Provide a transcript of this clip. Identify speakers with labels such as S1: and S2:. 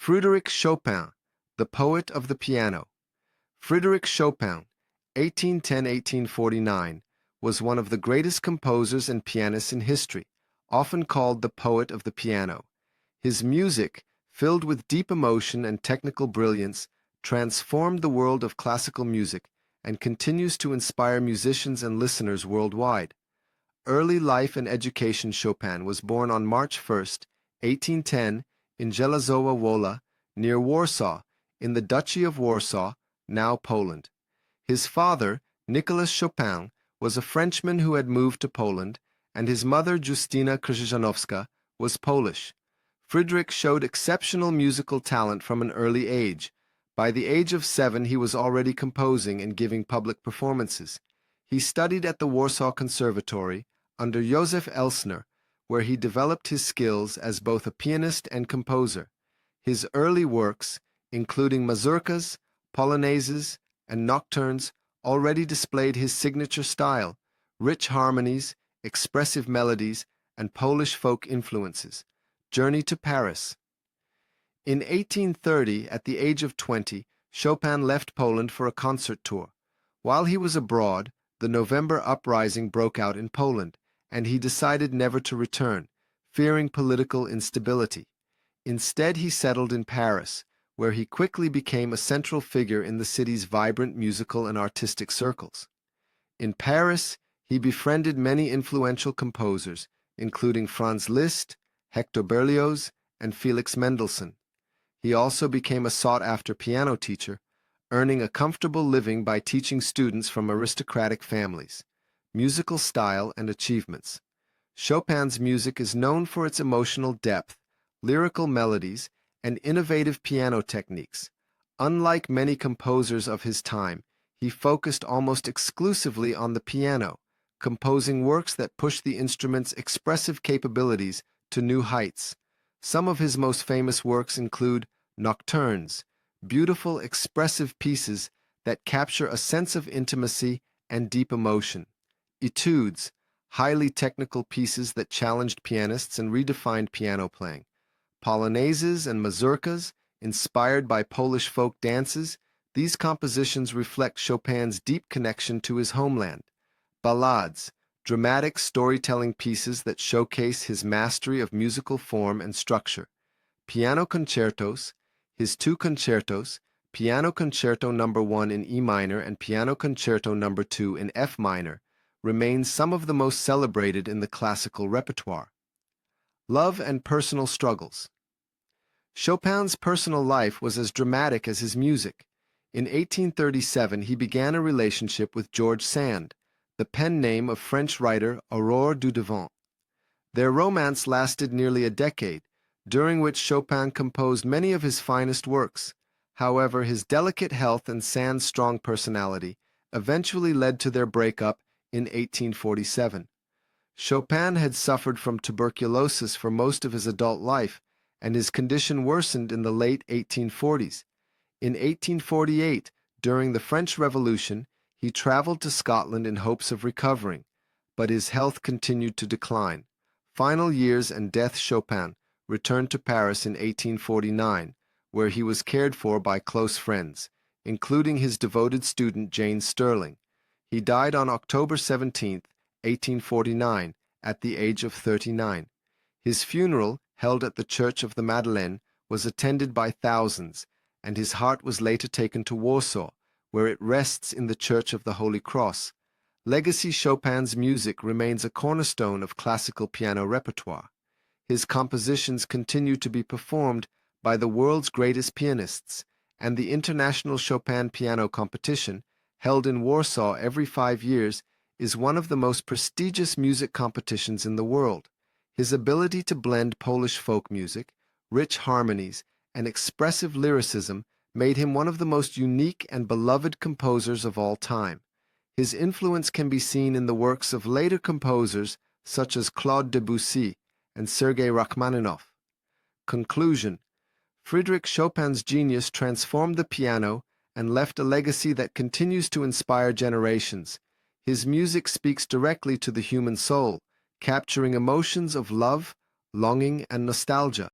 S1: Fryderyk Chopin, the poet of the piano. Fryderyk Chopin, 1810–1849, was one of the greatest composers and pianists in history, often called the poet of the piano. His music, filled with deep emotion and technical brilliance, transformed the world of classical music and continues to inspire musicians and listeners worldwide. Early life and education. Chopin was born on March 1, 1810, in Żelazowa Wola, near Warsaw, in the Duchy of Warsaw, now Poland. His father, Nicolas Chopin, was a Frenchman who had moved to Poland, and his mother, Justyna Krzyżanowska, was Polish. Fryderyk showed exceptional musical talent from an early age. By the age of 7, he was already composing and giving public performances. He studied at the Warsaw Conservatory under Józef Elsner, where he developed his skills as both a pianist and composer. His early works, including mazurkas, polonaises, and nocturnes, already displayed his signature style, rich harmonies, expressive melodies, and Polish folk influences. Journey to Paris. In 1830, at the age of 20, Chopin left Poland for a concert tour. While he was abroad, the November uprising broke out in Poland, and he decided never to return, fearing political instability. Instead, he settled in Paris, where he quickly became a central figure in the city's vibrant musical and artistic circles. In Paris, he befriended many influential composers, including Franz Liszt, Hector Berlioz, and Felix Mendelssohn. He also became a sought-after piano teacher, earning a comfortable living by teaching students from aristocratic families. Musical style and achievements. Chopin's music is known for its emotional depth, lyrical melodies, and innovative piano techniques. Unlike many composers of his time, he focused almost exclusively on the piano, composing works that push the instrument's expressive capabilities to new heights. Some of his most famous works include nocturnes, beautiful, expressive pieces that capture a sense of intimacy and deep emotion. Etudes, highly technical pieces that challenged pianists and redefined piano playing. Polonaises and mazurkas, inspired by Polish folk dances, these compositions reflect Chopin's deep connection to his homeland. Ballades, dramatic storytelling pieces that showcase his mastery of musical form and structure. Piano concertos, his two concertos, Piano Concerto No. 1 in E minor and Piano Concerto No. 2 in F minor, remain some of the most celebrated in the classical repertoire. Love and personal struggles. Chopin's personal life was as dramatic as his music. In 1837, he began a relationship with George Sand, the pen name of French writer Aurore Dudevant. Their romance lasted nearly a decade, during which Chopin composed many of his finest works. However, his delicate health and Sand's strong personality eventually led to their breakup in 1847. Chopin had suffered from tuberculosis for most of his adult life, and his condition worsened in the late 1840s. In 1848, during the French Revolution, he traveled to Scotland in hopes of recovering, but his health continued to decline. Final years and death. Chopin returned to Paris in 1849, where he was cared for by close friends, including his devoted student Jane Stirling. He died on October 17, 1849, at the age of 39. His funeral, held at the Church of the Madeleine, was attended by thousands, and his heart was later taken to Warsaw, where it rests in the Church of the Holy Cross. Legacy. Chopin's music remains a cornerstone of classical piano repertoire. His compositions continue to be performed by the world's greatest pianists, and the International Chopin Piano Competition, held in Warsaw every 5 years, is one of the most prestigious music competitions in the world. His ability to blend Polish folk music, rich harmonies, and expressive lyricism made him one of the most unique and beloved composers of all time. His influence can be seen in the works of later composers such as Claude Debussy and Sergei Rachmaninoff. Conclusion. Fryderyk Chopin's genius transformed the piano and left a legacy that continues to inspire generations. His music speaks directly to the human soul, capturing emotions of love, longing, and nostalgia.